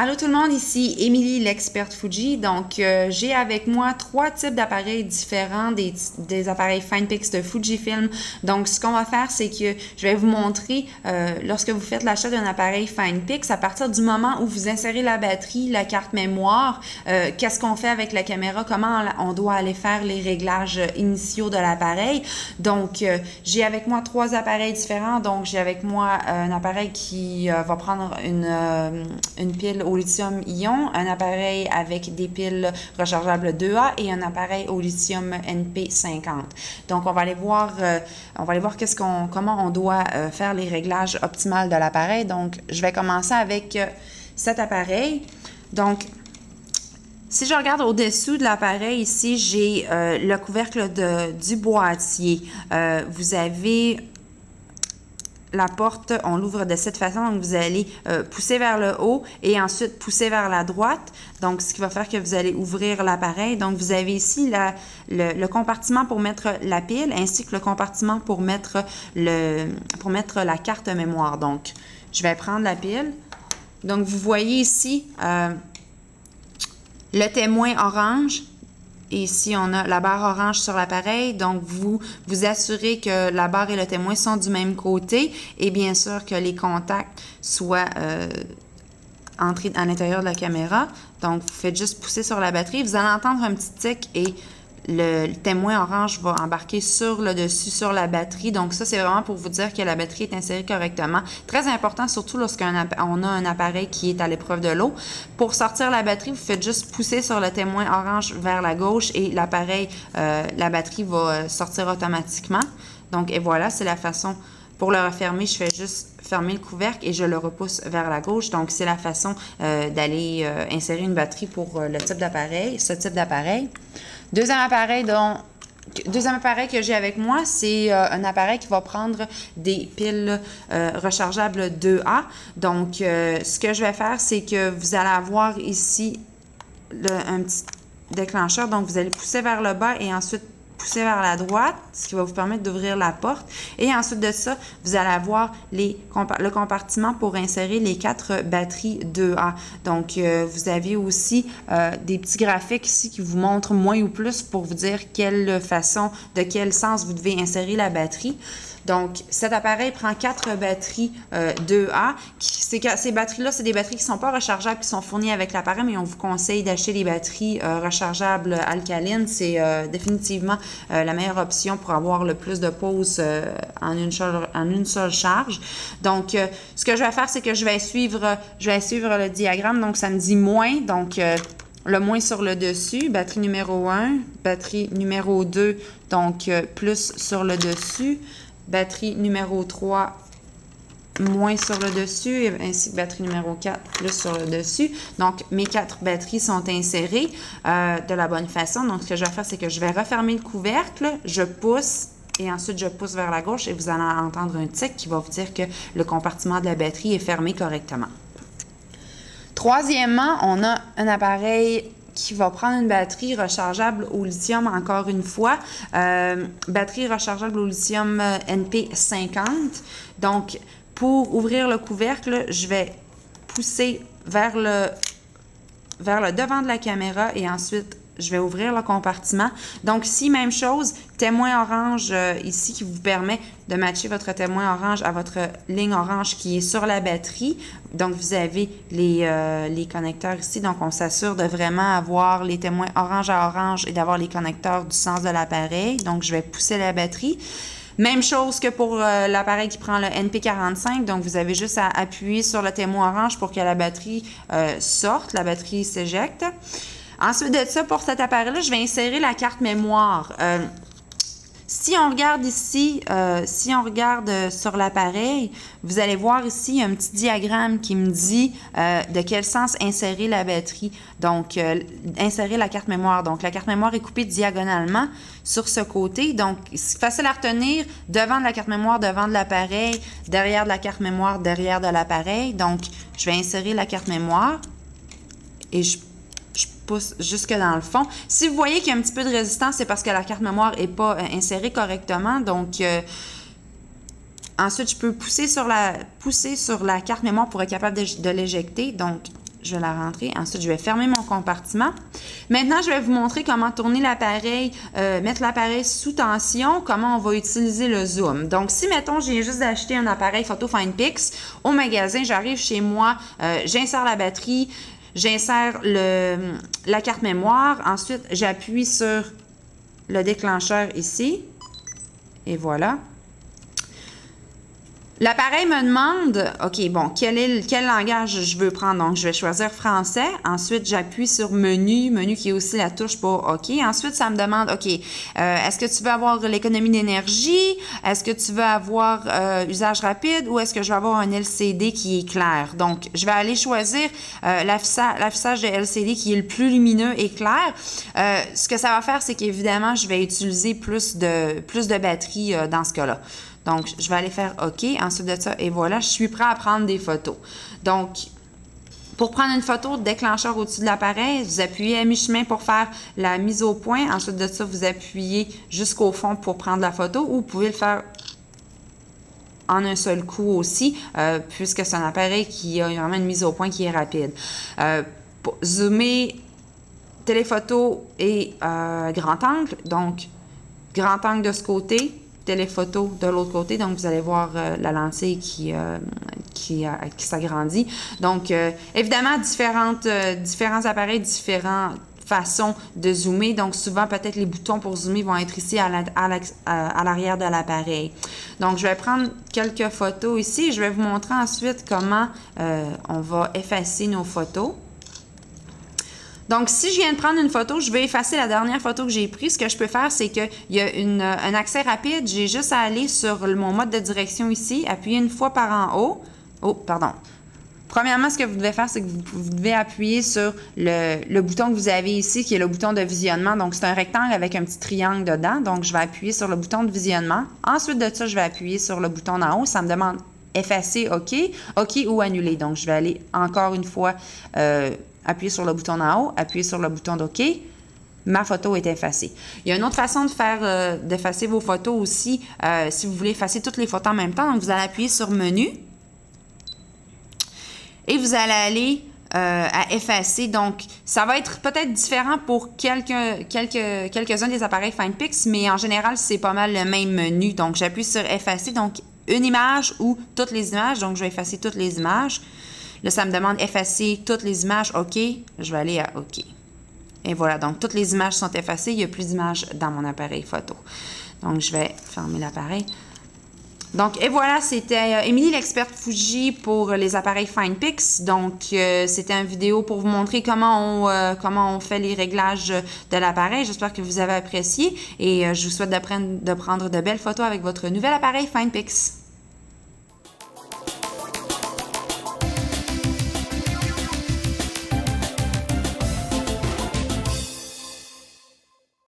Allô tout le monde, ici Émilie, l'experte Fuji. Donc, j'ai avec moi 3 types d'appareils différents, des appareils FinePix de Fujifilm. Donc, ce qu'on va faire, c'est que je vais vous montrer, lorsque vous faites l'achat d'un appareil FinePix, à partir du moment où vous insérez la batterie, la carte mémoire, qu'est-ce qu'on fait avec la caméra, comment on doit aller faire les réglages initiaux de l'appareil. Donc, j'ai avec moi 3 appareils différents. Donc, j'ai avec moi un appareil qui va prendre une pile au lithium-ion, un appareil avec des piles rechargeables 2A et un appareil au lithium NP50. Donc, on va aller voir comment on doit faire les réglages optimales de l'appareil. Donc, je vais commencer avec cet appareil. Donc, si je regarde au-dessous de l'appareil, ici, j'ai le couvercle du boîtier. Vous avez la porte, on l'ouvre de cette façon, donc vous allez pousser vers le haut et ensuite pousser vers la droite. Donc, ce qui va faire que vous allez ouvrir l'appareil. Donc, vous avez ici le compartiment pour mettre la pile ainsi que le compartiment pour mettre la carte mémoire. Donc, je vais prendre la pile. Donc, vous voyez ici le témoin orange. Et ici, on a la barre orange sur l'appareil. Donc, vous assurez que la barre et le témoin sont du même côté. Et bien sûr que les contacts soient entrés à l'intérieur de la caméra. Donc, vous faites juste pousser sur la batterie. Vous allez entendre un petit tic et le témoin orange va embarquer sur le dessus, sur la batterie. Donc, ça, c'est vraiment pour vous dire que la batterie est insérée correctement. Très important, surtout lorsqu'on a un appareil qui est à l'épreuve de l'eau. Pour sortir la batterie, vous faites juste pousser sur le témoin orange vers la gauche et l'appareil, la batterie va sortir automatiquement. Donc, et voilà, c'est la façon. Pour le refermer, je fais juste fermer le couvercle et je le repousse vers la gauche. Donc, c'est la façon d'aller insérer une batterie pour le type d'appareil, ce type d'appareil. Deuxième appareil que j'ai avec moi, c'est un appareil qui va prendre des piles rechargeables 2A. Donc, ce que je vais faire, c'est que vous allez avoir ici un petit déclencheur. Donc, vous allez pousser vers le bas et ensuite pousser vers la droite, ce qui va vous permettre d'ouvrir la porte. Et ensuite de ça, vous allez avoir le compartiment pour insérer les 4 batteries 2A. Donc, vous avez aussi des petits graphiques ici qui vous montrent moins ou plus pour vous dire de quel sens vous devez insérer la batterie. Donc, cet appareil prend 4 batteries 2A. Ces batteries-là, c'est des batteries qui ne sont pas rechargeables, qui sont fournies avec l'appareil, mais on vous conseille d'acheter des batteries rechargeables alcalines. C'est définitivement la meilleure option pour avoir le plus de pauses en une seule charge. Donc, ce que je vais faire, c'est que je vais suivre le diagramme. Donc, ça me dit moins. Donc, le moins sur le dessus, batterie numéro 1, batterie numéro 2, donc plus sur le dessus. Batterie numéro 3, moins sur le dessus, ainsi que batterie numéro 4, plus sur le dessus. Donc, mes 4 batteries sont insérées de la bonne façon. Donc, ce que je vais faire, c'est que je vais refermer le couvercle, je pousse et ensuite je pousse vers la gauche et vous allez entendre un tic qui va vous dire que le compartiment de la batterie est fermé correctement. Troisièmement, on a un appareil qui va prendre une batterie rechargeable au lithium, encore une fois. Batterie rechargeable au lithium NP50. Donc, pour ouvrir le couvercle, je vais pousser vers le devant de la caméra et ensuite, je vais ouvrir le compartiment. Donc, ici, même chose, témoin orange ici qui vous permet de matcher votre témoin orange à votre ligne orange qui est sur la batterie. Donc, vous avez les connecteurs ici. Donc, on s'assure de vraiment avoir les témoins orange à orange et d'avoir les connecteurs du sens de l'appareil. Donc, je vais pousser la batterie. Même chose que pour l'appareil qui prend le NP45. Donc, vous avez juste à appuyer sur le témoin orange pour que la batterie sorte, la batterie s'éjecte. Ensuite de ça, pour cet appareil-là, je vais insérer la carte mémoire. Si on regarde ici, sur l'appareil, vous allez voir ici un petit diagramme qui me dit de quel sens insérer la batterie. Donc, insérer la carte mémoire. Donc, la carte mémoire est coupée diagonalement sur ce côté. Donc, c'est facile à retenir. Devant de la carte mémoire, devant de l'appareil. Derrière de la carte mémoire, derrière de l'appareil. Donc, je vais insérer la carte mémoire et je pousse jusque dans le fond. Si vous voyez qu'il y a un petit peu de résistance, c'est parce que la carte mémoire n'est pas insérée correctement. Donc, ensuite, je peux pousser sur la carte mémoire pour être capable de l'éjecter. Donc, je vais la rentrer. Ensuite, je vais fermer mon compartiment. Maintenant, je vais vous montrer comment tourner l'appareil, mettre l'appareil sous tension, comment on va utiliser le zoom. Donc, si, mettons, j'ai juste d'acheter un appareil photo FinePix au magasin, j'arrive chez moi, j'insère la batterie, j'insère la carte mémoire. Ensuite, j'appuie sur le déclencheur ici. Et voilà. L'appareil me demande, OK, bon, quel langage je veux prendre? Donc, je vais choisir français. Ensuite, j'appuie sur menu qui est aussi la touche pour OK. Ensuite, ça me demande, OK, est-ce que tu veux avoir l'économie d'énergie? Est-ce que tu veux avoir usage rapide ou est-ce que je vais avoir un LCD qui est clair? Donc, je vais aller choisir l'affichage de LCD qui est le plus lumineux et clair. Ce que ça va faire, c'est qu'évidemment, je vais utiliser plus de batterie dans ce cas-là. Donc, je vais aller faire OK. Ensuite de ça, et voilà, je suis prêt à prendre des photos. Donc, pour prendre une photo, déclencheur au-dessus de l'appareil, vous appuyez à mi-chemin pour faire la mise au point. Ensuite de ça, vous appuyez jusqu'au fond pour prendre la photo ou vous pouvez le faire en un seul coup aussi, puisque c'est un appareil qui a vraiment une mise au point qui est rapide. Pour zoomer, téléphoto et grand angle. Donc, grand angle de ce côté, téléphoto de l'autre côté. Donc, vous allez voir la lentille qui s'agrandit. Donc, évidemment, différents appareils, différentes façons de zoomer. Donc, souvent, peut-être les boutons pour zoomer vont être ici à l'arrière de l'appareil. Donc, je vais prendre quelques photos ici et je vais vous montrer ensuite comment on va effacer nos photos. Donc, si je viens de prendre une photo, je vais effacer la dernière photo que j'ai prise. Ce que je peux faire, c'est qu'il y a un accès rapide. J'ai juste à aller sur mon mode de direction ici, appuyer une fois par en haut. Oh, pardon. Premièrement, ce que vous devez faire, c'est que vous devez appuyer sur le bouton que vous avez ici, qui est le bouton de visionnement. Donc, c'est un rectangle avec un petit triangle dedans. Donc, je vais appuyer sur le bouton de visionnement. Ensuite de ça, je vais appuyer sur le bouton d'en haut. Ça me demande effacer OK, OK ou annuler. Donc, je vais aller encore une fois appuyer sur le bouton d'en haut, appuyer sur le bouton d'OK. Ma photo est effacée. Il y a une autre façon d'effacer vos photos aussi, si vous voulez effacer toutes les photos en même temps. Donc, vous allez appuyer sur Menu et vous allez aller à effacer. Donc, ça va être peut-être différent pour quelques-uns des appareils FinePix, mais en général, c'est pas mal le même menu. Donc, j'appuie sur Effacer. Donc, une image ou toutes les images. Donc, je vais effacer toutes les images. Là, ça me demande effacer toutes les images. OK. Je vais aller à OK. Et voilà. Donc, toutes les images sont effacées. Il n'y a plus d'images dans mon appareil photo. Donc, je vais fermer l'appareil. Donc, et voilà, c'était Émilie, l'experte Fuji pour les appareils FinePix. Donc, c'était une vidéo pour vous montrer comment on fait les réglages de l'appareil. J'espère que vous avez apprécié et je vous souhaite de prendre de belles photos avec votre nouvel appareil FinePix.